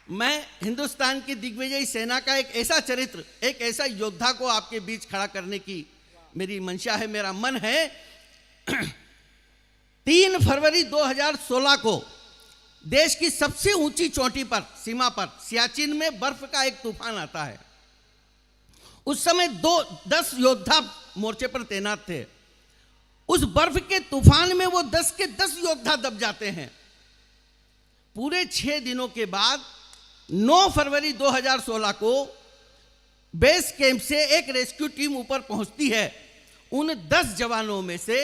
मैं हिंदुस्तान की दिग्विजयी सेना का एक ऐसा चरित्र, एक ऐसा योद्धा को आपके बीच खड़ा करने की मेरी मंशा है, मेरा मन है। 3 फरवरी 2016 को देश की सबसे ऊंची चोटी पर, सीमा पर, सियाचिन में बर्फ का एक तूफान आता है। उस समय 10 योद्धा मोर्चे पर तैनात थे। उस बर्फ के तूफान में वो 10 के 10 योद्धा दब जाते हैं। पूरे 6 दिनों के बाद 9 फरवरी 2016 को बेस कैंप से एक रेस्क्यू टीम ऊपर पहुंचती है। उन 10 जवानों में से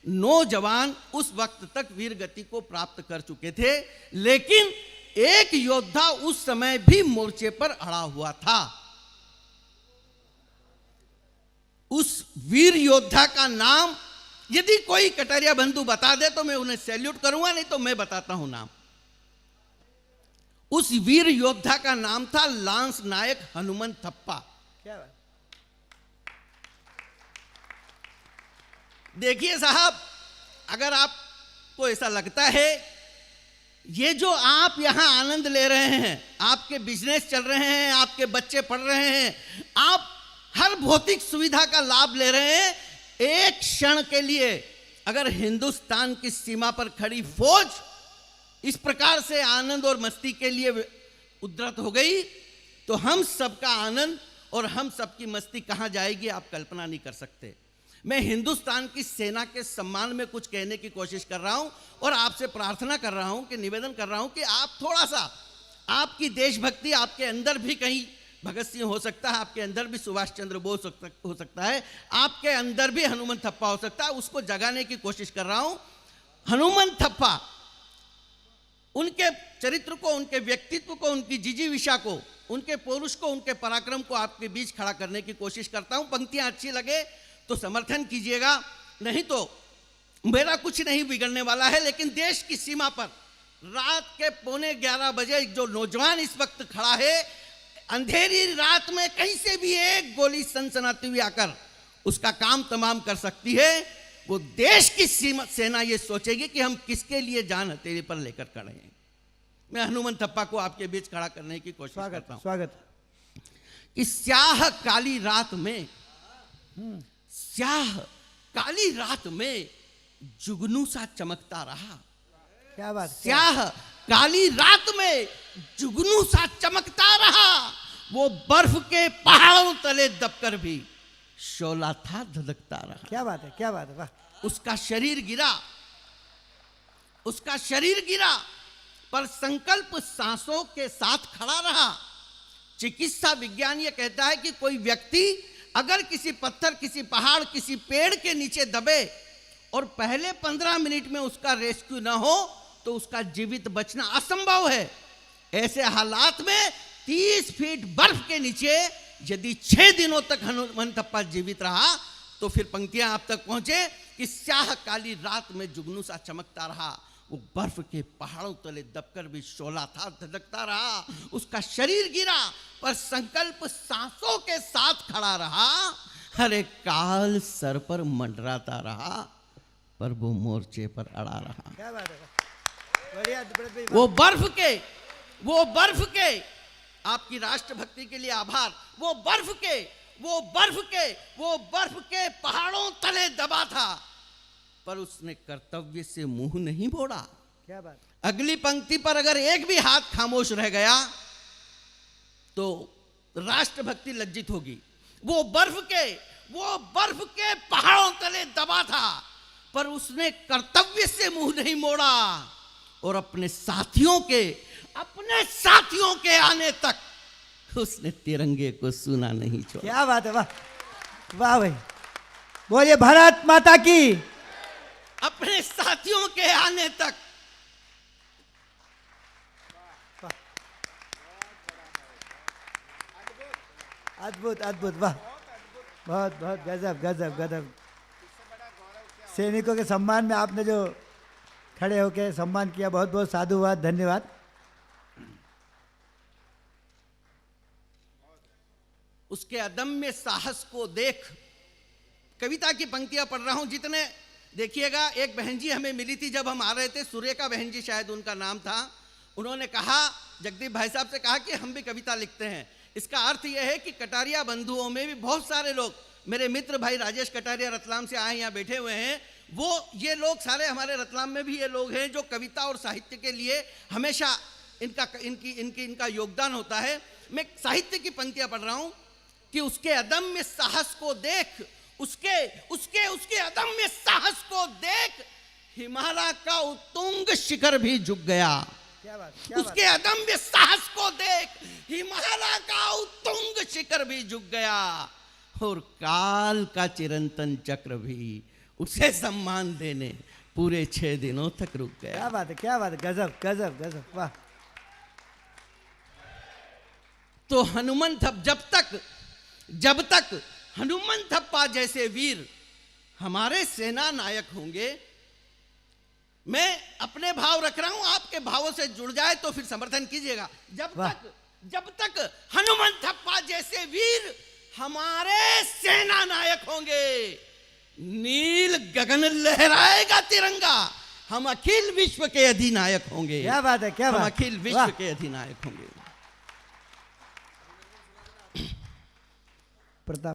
9 जवान उस वक्त तक वीर गति को प्राप्त कर चुके थे, लेकिन एक योद्धा उस समय भी मोर्चे पर अड़ा हुआ था। उस वीर योद्धा का नाम यदि कोई कटरिया बंधु बता दे तो मैं उन्हें सैल्यूट करूंगा, नहीं तो मैं बताता हूं नाम। उस वीर योद्धा का नाम था लांस नायक हनुमंत थप्पा। क्या बात? देखिए साहब, अगर आपको ऐसा लगता है ये जो आप यहां आनंद ले रहे हैं, आपके बिजनेस चल रहे हैं, आपके बच्चे पढ़ रहे हैं, आप हर भौतिक सुविधा का लाभ ले रहे हैं, एक क्षण के लिए अगर हिंदुस्तान की सीमा पर खड़ी फौज इस प्रकार से आनंद और मस्ती के लिए उद्धत हो गई तो हम सबका आनंद और हम सबकी मस्ती कहां जाएगी आप कल्पना नहीं कर सकते। मैं हिंदुस्तान की सेना के सम्मान में कुछ कहने की कोशिश कर रहा हूं और आपसे प्रार्थना कर रहा हूं कि निवेदन कर रहा हूं कि आप थोड़ा सा, आपकी देशभक्ति आपके अंदर भी कहीं भगत सिंह हो सकता है, आपके अंदर भी सुभाष चंद्र बोस हो सकता है, आपके अंदर भी हनुमंत थप्पा हो सकता है, उसको जगाने की कोशिश कर रहा हूं। हनुमंत थप्पा, उनके चरित्र को, उनके व्यक्तित्व को, उनकी जिजीविषा को, उनके पौरुष को, उनके पराक्रम को आपके बीच खड़ा करने की कोशिश करता हूं। पंक्तियां अच्छी लगे तो समर्थन कीजिएगा, नहीं तो मेरा कुछ नहीं बिगड़ने वाला है। लेकिन देश की सीमा पर रात के 11:15 बजे जो नौजवान इस वक्त खड़ा है, अंधेरी रात में कहीं से भी एक गोली सनसनाती हुई आकर उसका काम तमाम कर सकती है। वो देश की सेना ये सोचेगी कि हम किसके लिए जान हथेली पर लेकर खड़े हैं। मैं हनुमंत थप्पा को आपके बीच खड़ा करने की कोशिश करता हूं। स्वागत। इस स्याह काली रात में, स्याह काली रात में जुगनू सा चमकता रहा। क्या बात? स्याह काली रात में जुगनू सा चमकता रहा। वो बर्फ के पहाड़ों तले दबकर भी शोला था धधकता रहा। क्या बात है? क्या बात है? वाह! उसका शरीर गिरा, उसका शरीर गिरा, पर संकल्प सांसों के साथ खड़ा रहा। चिकित्सा विज्ञान यह कहता है कि कोई व्यक्ति अगर किसी पत्थर, किसी पहाड़, किसी पेड़ के नीचे दबे और पहले 15 मिनट में उसका रेस्क्यू ना हो तो उसका जीवित बचना असंभव है। ऐसे हालात में 30 फीट बर्फ के नीचे यदि 6 दिनों तक हनुमंत थप्पा जीवित रहा तो फिर पंक्तियां आप तक पहुंचे कि स्याह काली रात में जुगनू सा चमकता रहा। वो बर्फ के पहाड़ों तले दबकर भी शोला था धधकता रहा। उसका शरीर गिरा पर संकल्प सांसों के साथ खड़ा रहा। हरे काल सर पर मंडराता रहा पर वो मोर्चे पर अड़ा रहा। क्या बात है? बढ़िया। वो बर्फ के आपकी राष्ट्रभक्ति के लिए आभार। वो बर्फ के पहाड़ों तले दबा था पर उसने कर्तव्य से मुंह नहीं मोड़ा। क्या बात? अगली पंक्ति पर अगर एक भी हाथ खामोश रह गया तो राष्ट्रभक्ति लज्जित होगी। वो बर्फ के पहाड़ों तले दबा था पर उसने कर्तव्य से मुंह नहीं मोड़ा और अपने साथियों के आने तक उसने तिरंगे को सुना नहीं छोड़ा। क्या बात है? वाह वाह भाई, बोलिए भारत माता की। अपने साथियों के आने तक। अद्भुत अद्भुत, वाह, बहुत बहुत गजब गजब गजब। सैनिकों के सम्मान में आपने जो खड़े होकर सम्मान किया, बहुत बहुत साधुवाद, धन्यवाद। उसके अदम्य साहस को देख, कविता की पंक्तियां पढ़ रहा हूं जितने, देखिएगा। एक बहन जी हमें मिली थी जब हम आ रहे थे, सुरेखा बहन जी शायद उनका नाम था। उन्होंने कहा जगदीप भाई साहब से कहा कि हम भी कविता लिखते हैं। इसका अर्थ यह है कि कटारिया बंधुओं में भी बहुत सारे लोग, मेरे मित्र भाई राजेश कटारिया रतलाम से आए यहाँ बैठे हुए हैं, वो ये लोग सारे हमारे रतलाम में भी ये लोग हैं जो कविता और साहित्य के लिए हमेशा इनका योगदान होता है। मैं साहित्य की पंक्तियां पढ़ रहा हूं कि उसके अदम्य साहस को देख, उसके अदम्य साहस को देख हिमालय का उत्तुंग शिखर भी झुक गया। क्या बात, उसके अदम्य साहस को देख हिमालय का उत्तुंग शिखर भी झुक गया और काल का चिरंतन चक्र भी उसे सम्मान देने पूरे 6 दिनों तक रुक गया। क्या बात है, क्या बात है, गजब गजब गजब, वाह। तो हनुमंत जब तक हनुमंतप्पा जैसे वीर हमारे सेना नायक होंगे, मैं अपने भाव रख रहा हूं, आपके भावों से जुड़ जाए तो फिर समर्थन कीजिएगा। जब तक हनुमंतप्पा जैसे वीर हमारे सेना नायक होंगे, नील गगन लहराएगा तिरंगा, हम अखिल विश्व के अधिनायक होंगे। क्या बात है, क्या बात, हम अखिल विश्व के अधिनायक होंगे। प्रताप।